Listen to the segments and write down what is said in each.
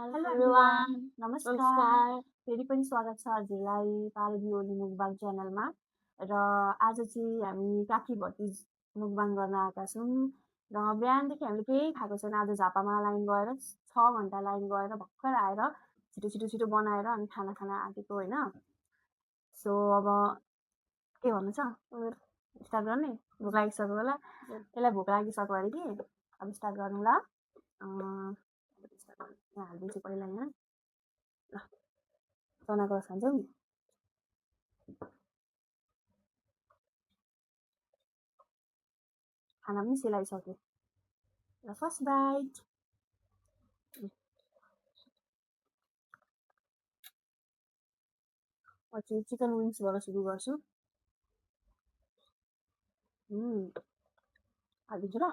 Hello everyone, everyone. नमस्कार। नमस्कार. फेरि पनि स्वागत छ हजुरलाई पारवी ओली मुकबाङ च्यानलमा। र आज चाहिँ हामी काकी भतिज मुकबाङ गर्न आएका छौँ। र बिहानदेखि हामीले केही खाएको छैन। आज झापामा लाइन गएर 6 घन्टा लाइन गएर भर्खर आएर छिटो बनाएर अनि खाना खान आँटेको होइन। सो अब के भन्नु छ, स्टार्ट गर्ने? भोक लागिसक्यो होला, यसलाई भोक लागिसक्यो अरे कि अब स्टार्ट गर्नु ल। यहाँ हालिदिन्छु पहिला यहाँ। ल चनाको रस खान्छौ नि? खाना पनि सेलाइसक्यो। ल फर्स्ट बाइट। पछि चिकन विङ्सबाट सुरु गर्छु। हालिदिन्छु ल।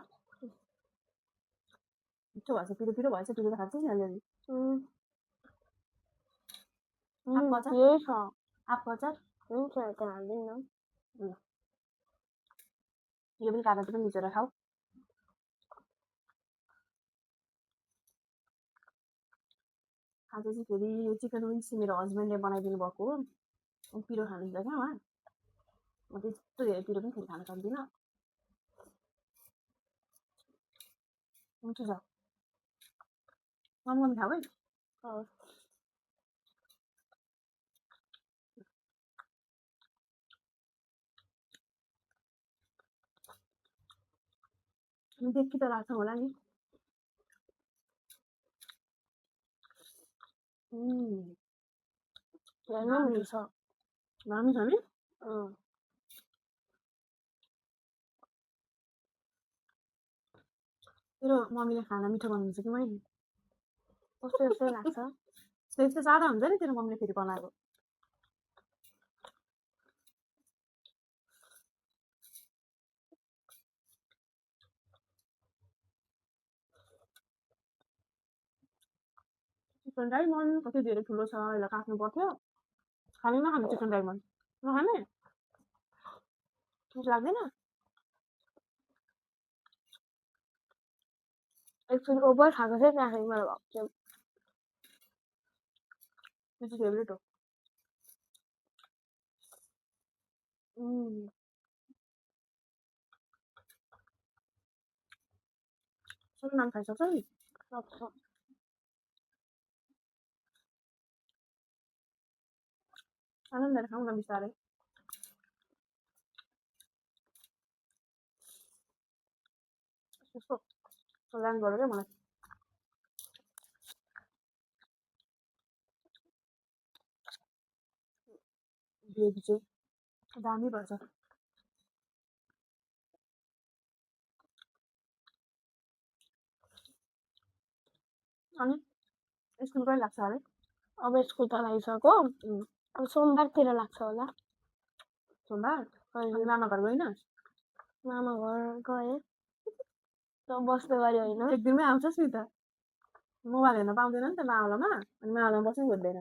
मिठो भएछ, पिरो भएछ, पिरो त खान्छौ नि अलिअलि। आँपको अचार? यही छ. आँपको अचार? हुन्छ, त्यहाँ हाल्दिनँ. ल यो पनि काँटा पनि मिचेर खाऊ। आज चाहिँ फेरि यो चिकन विङ्स मेरो हस्बेन्डले बनाइदिनु भएको हो। पिरो खानुहुन्छ क्या उहाँ। म त्यस्तो धेरै पिरो पनि फेरि खान सक्दिनँ। मिठो छ। मम्मी खाऊ है। देखि त लाग्छ होला नि। राम्रो छ. दामी छ नि? तेरो मम्मीले खाना मिठो बनाउनुहुन्छ कि मैले? कस्तो यस्तै लाग्छ. त्यस्तो सादा हुन्छ नि तेरो मम्मीले फेरि बनाएको। चिकन डायमन्ड कति धेरै ठुलो छ, यसलाई काट्नु पर्थ्यो। खाने नखाने चिकन डायमन्ड? नखाने? मिठो लाग्दैन? एकचोटि ओभर खाएको थिएँ, त्यहाँखेरि मलाई भएको थियो. त्यो चाहिँ फेभरेट हो। सबै नाम खाइसक्छ नि? सक्छ. आनन्दले खाउँ न बिस्तारै। यस्तो ल्यान्ड गऱ्यो क्या मलाई। ग्रेभी चाहिँ दामी भएछ। अनि स्कुल कहिले लाग्छ अरे? अब स्कुल त लागिसक्यो. अब सोमबारतिर लाग्छ होला. सोमबार? अनि मामा घर गइनस्? मामा घर गएँ. बस्ने गरी होइन. एक दिनमै आउँछस् नि त। मोबाइल हेर्न पाउँदैन नि त मावलामा, अनि मावलामा बस्नै खोज्दैन।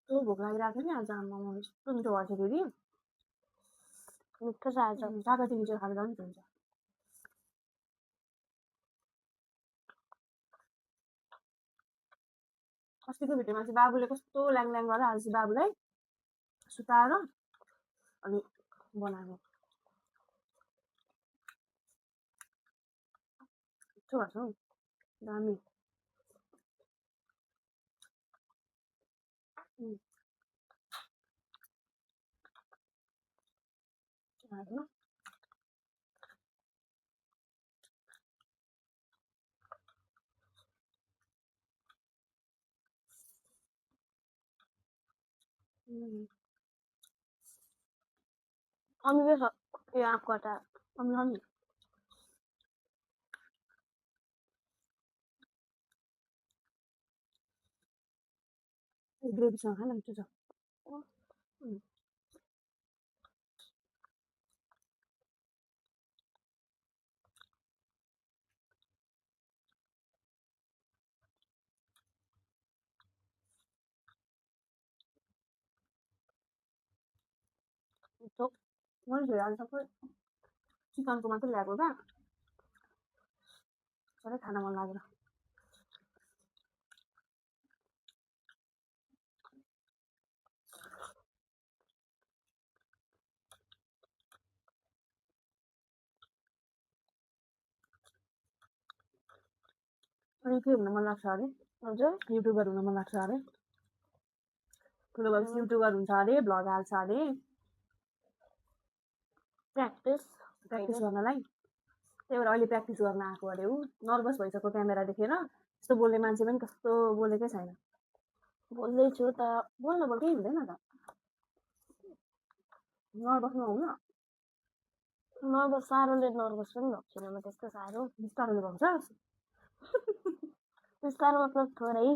भोक लागिरहेको थियो नि आज। आमामा यस्तो मिठो भएछ फेरि। मिठो छ आज. कागती मिठो खाएर झन् हुन्छ। अस्तिको भिडियोमा चाहिँ बाबुले कस्तो ल्याङ गरेर आज चाहिँ बाबुलाई सुताएर अनि बनाएको। मिठो भएको छ हौ, दामी। अमिलो छ यो आँपको अचार. अमिलो नि ग्रेभीसँग खान मिठो छ। मैले धेरै सबै चिकनको मात्रै ल्याएको क्या तर खान मन लागेन अनि के हुन मन लाग्छ अरे हजुर युट्युबर हुन मन लाग्छ अरे ठुलो भएपछि युट्युबर हुन्छ अरे भ्लग हाल्छ अरे प्र्याक्टिस गर्नलाई त्यही भएर अहिले प्र्याक्टिस गर्न आएको अरे ऊ नर्भस भइसक्यो क्यामेरा देखेर यस्तो बोल्ने मान्छे पनि कस्तो बोलेकै छैन बोल्दैछु त बोल्न केही हुँदैन त नर्भस नहुन नर्भस साह्रोले नर्भस पनि भएको छैन म त्यस्तो साह्रो बिस्तारोले भन्छ बिस्तारो मतलब थोरै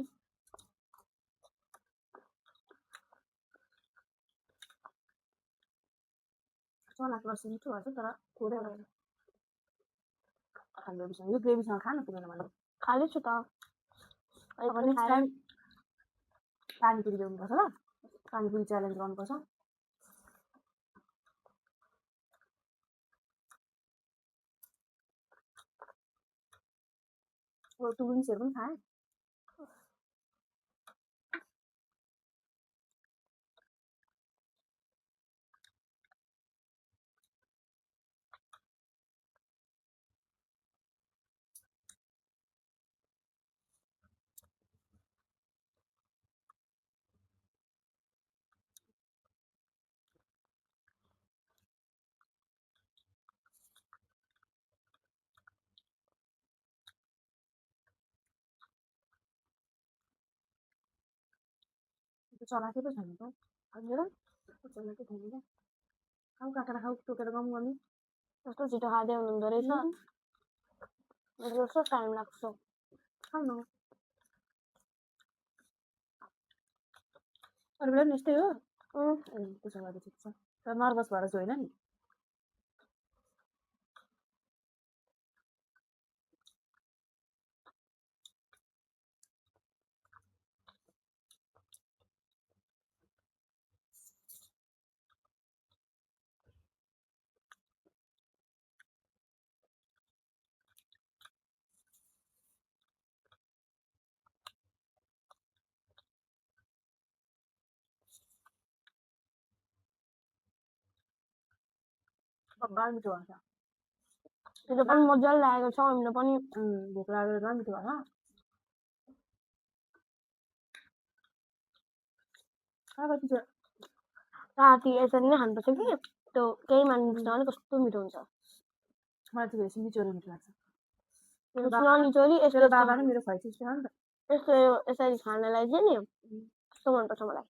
चलाक रस मिठो भन्छ तर थोरै ग्रेभीसँग यो ग्रेभीसँग खान पुगेन मैले खाँदैछु त अब नेक्स्ट टाइम पानीपुरी ल्याउनुपर्छ ल पानीपुरी च्यालेन्ज गर्नुपर्छ टुरिङ्सहरू पनि खाएँ चलाकै पो छैन त हजुर चलाकै छैन क्या खाऊ काटेर खाऊ टोकेर गम गर्नु कस्तो छिटो खाँदै हुनुहुँदो रहेछ मेरो कस्तो टाइम लाग्छ खाऊ न अरू बेला पनि यस्तै हो त्यसो भए ठिक छ तर नर्भस भएर चाहिँ होइन नि बाल मिठो भन्छ त्यो पनि मजाले लागेको छ हामीले पनि भोक लागेर मिठो भन्छ राति यसरी नै खानुपर्छ कि त्यो केही मानिन्छ भने कस्तो मिठो हुन्छ मलाई चाहिँ बेसी निचोरी मिठो लाग्छ निचोरी मेरो बाबा र मेरो खुवाइ त्यस्तै हो नि त यस्तो यसरी खानलाई चाहिँ नि कस्तो मनपर्छ मलाई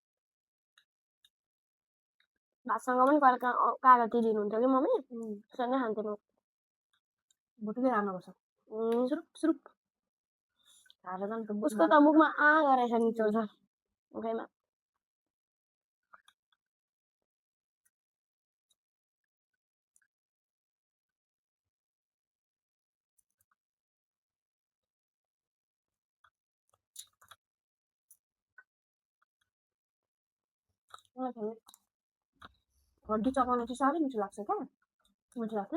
भातसँग पनि कागती दिनुहुन्छ कि मम्मी त्यसरी नै खान्थेँ म भुटुकै राम्रोपर्छ सुरुप सुरुप खाएर जानु त उसको त मुखमा गरेर निचोल्छ मुखैमा हड्डी चपाउनु चाहिँ साह्रै मिठो लाग्छ क्या मिठो लाग्छ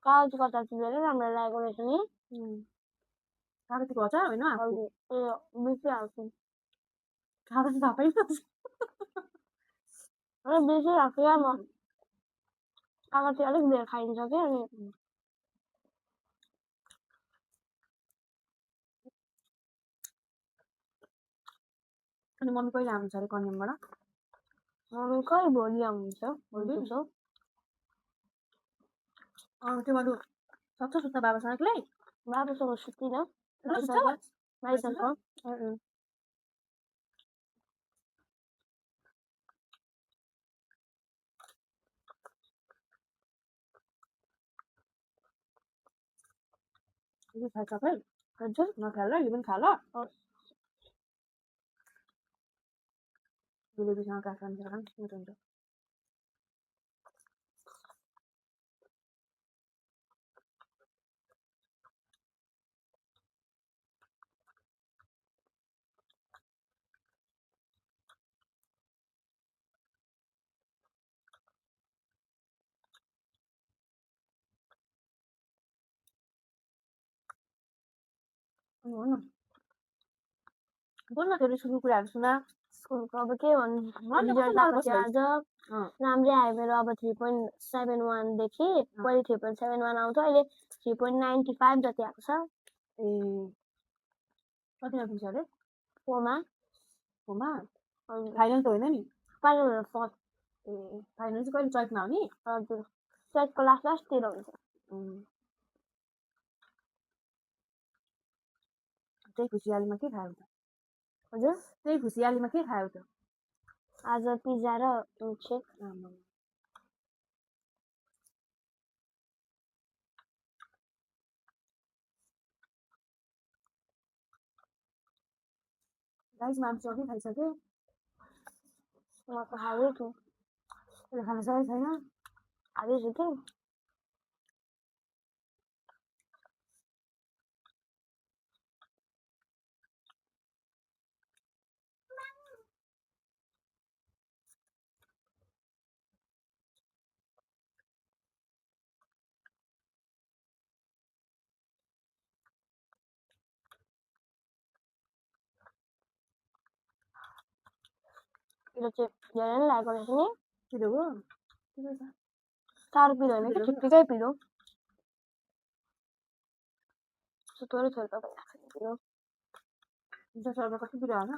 कागती कता चाहिँ धेरै राम्रो लागेको रहेछ नि कागतीको अचार होइन ए बिर्सिहाल्छु खाँदा चाहिँ थाहा पाइन्छ बिर्सिहाल्छु क्या म कागती अलिक धेरै खाइन्छ कि अनि मम्मी कहिले आउँछ अरे कन्यामबाट मम्मी कहिले भोलि आउनुहुन्छ भोलि त्यो अरू सक्छ सुत्न बाबासँग एक्लै बाबासँग सुत्दिनँ यो खाइ सबै हजुर नखाए ल यो पनि खा ल जिलेबीसँग काँक्रा मिसाएर खानु मिठो हुन्छ बोल्नु बोल्न फेरि सुरु कुराहरू सुना स्कुलको अब के भन्नु मलाई रिजल्ट कस्तो आएको थियो मनपर्छ आज राम्रै आयो मेरो अब 3.71 देखि पहिले 3.71 आउँथ्यो अहिले 3.95 जति आएको छ ए कतिमा पुग्छ अरे 4 मा फाइनल त होइन नि फाइनल फर्स्ट ए फाइनल चाहिँ कहिले चैतमा हो नि हजुर चैतको लास्टतिर हुन्छ त्यही खुसियालीमा के खायो त हजुर त्यही खुसियालीमा के खायो त आज पिज्जा र मिल्कसेक गाइस मान्छे अघि खाइसक्यो म त खाँदै छु त्यसले खान सकेको छैन खाँदैछु कि यो चाहिँ धेरै नै लागेको रहेछ नि पिरो हो साह्रो पिरो होइन कि ठिक्कै पिरो थोरै थोरै तपाईँ पिरो 10 रुपियाँ कति पिरो हाल्नु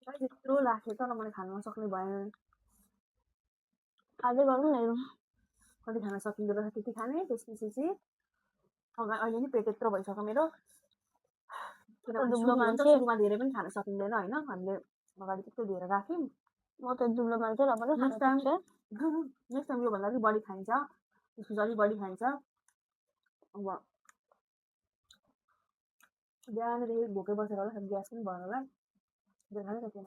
यत्रो लाग्थ्यो तर मैले खान नसक्ने भएन खाँदै गरौँ न कति खान सकिँदो रहेछ त्यति खाने त्यसपछि चाहिँ अहिले नि पेट यत्रो भइसक्यो मेरो सुरुमा धेरै पनि खान सकिँदैन होइन हामीले अगाडि त्यस्तो धेरै राख्यौँ म त दुब्लो मान्छे र पनि नेक्स्ट टाइम योभन्दा अलिक बढी खाइन्छ त्यसपछि अलिक बढी खाइन्छ अब बिहानदेखि भोकै बसेर होला ग्यास पनि भएन होला खानै सकेन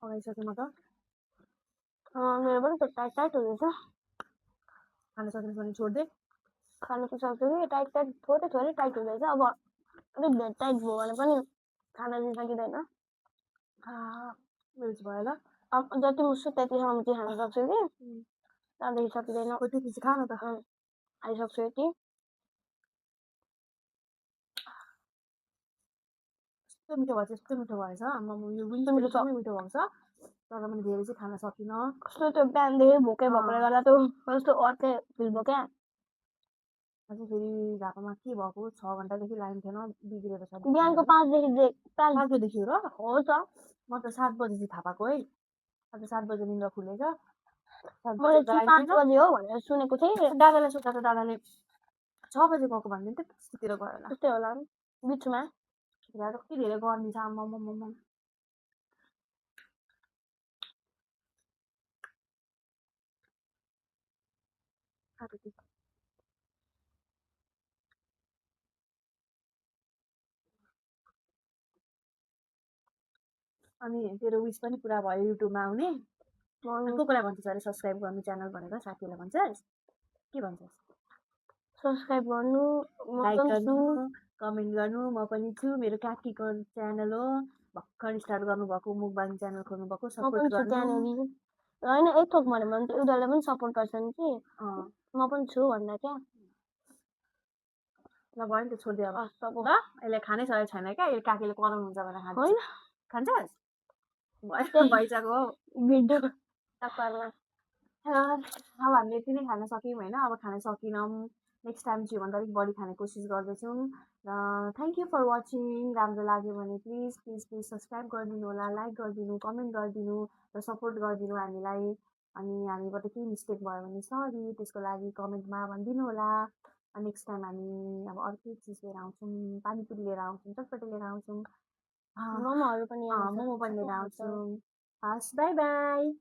अगाइसकेँ म त मेरो पनि त टाइट टाइट हुँदैछ खान सकेन भने छोडिदे खानु त सक्छु कि टाइट टाइट थोरै थोरै टाइट हुँदैछ अब अलिक धेरै टाइट भयो भने पनि खान दिन सकिँदैन भयो ल अब जति मुस्छु त्यतिसम्म चाहिँ खान सक्छु कि त्यहाँदेखि सकिँदैन त्यति खा न त खाइसक्छु यति यस्तो मिठो भएछ यस्तो मिठो भएछ आम्मामा यो पनि एकदमै मिठो भएको छ तर मैले धेरै चाहिँ खान सकिनँ कस्तो त्यो बिहानदेखि भोकै भएकोले गर्दा त्यो कस्तो अर्कै फिल भयो क्या अझै फेरि झापामा के भएको 6 घन्टादेखि लाइन थिएन बिग्रेर छ बिहानको 5 बजेदेखि हो र हो त म त 7 बजे चाहिँ थाहा पाएको है आज 7 बजे निन्द्रा खुलेछ मैले 5 बजे हो भनेर सुनेको थिएँ दादाले सोध्दा त दादाले 6 बजे गएको भन्दैन त त्यस्तोतिर गयो होला त्यस्तै होला नि बिचमा यहाँ त कति धेरै गर्मी छ आम्मामामामा अनि तेरो विस पनि पुरा भयो युट्युबमा आउने अनि कोलाई भन्छस् अरे सब्सक्राइब गर्नु च्यानल भनेर साथीहरूलाई भन्छस् के भन्छस् सब्सक्राइब गर्नु म लाइक पनि छु गर्नु कमेन्ट गर्नु म पनि छु मेरो काकीको च्यानल हो भर्खर स्टार्ट गर्नुभएको मुकबाङ च्यानल खोल्नुभएको म सपोर्ट पनि छु गर्नु त्यहाँनिर होइन एक थोक भन्यो भने चाहिँ उनीहरूले पनि सपोर्ट गर्छन् कि म पनि छु भन्दा क्या ल भयो नि त छोडिदियो अब हस् अब ल यसले खानै सकेको छैन क्या यो काकीले कराउनुहुन्छ भनेर खान्छ होइन खान्छस् भइसक्यो भिडियो टक्करमा अब हामीले यति नै खान सक्यौँ होइन अब खान सकेनौँ नेक्स्ट टाइम चाहिँ भन्दा अलिक बढी खाने कोसिस गर्दैछौँ र थ्याङ्क यू फर वाचिङ राम्रो लाग्यो भने प्लिज प्लिज प्लिज सब्सक्राइब गरिदिनु होला लाइक गरिदिनु कमेन्ट गरिदिनु र सपोर्ट गरिदिनु हामीलाई अनि हामीबाट केही मिस्टेक भयो भने सरी त्यसको लागि कमेन्टमा भनिदिनु होला नेक्स्ट टाइम हामी अब अर्कै चिज लिएर आउँछौँ पानीपुरी लिएर आउँछौँ चटपटी लिएर आउँछौँ मोमोहरू पनि मोमो पनि लिएर आउँछौँ हस् बाई बाई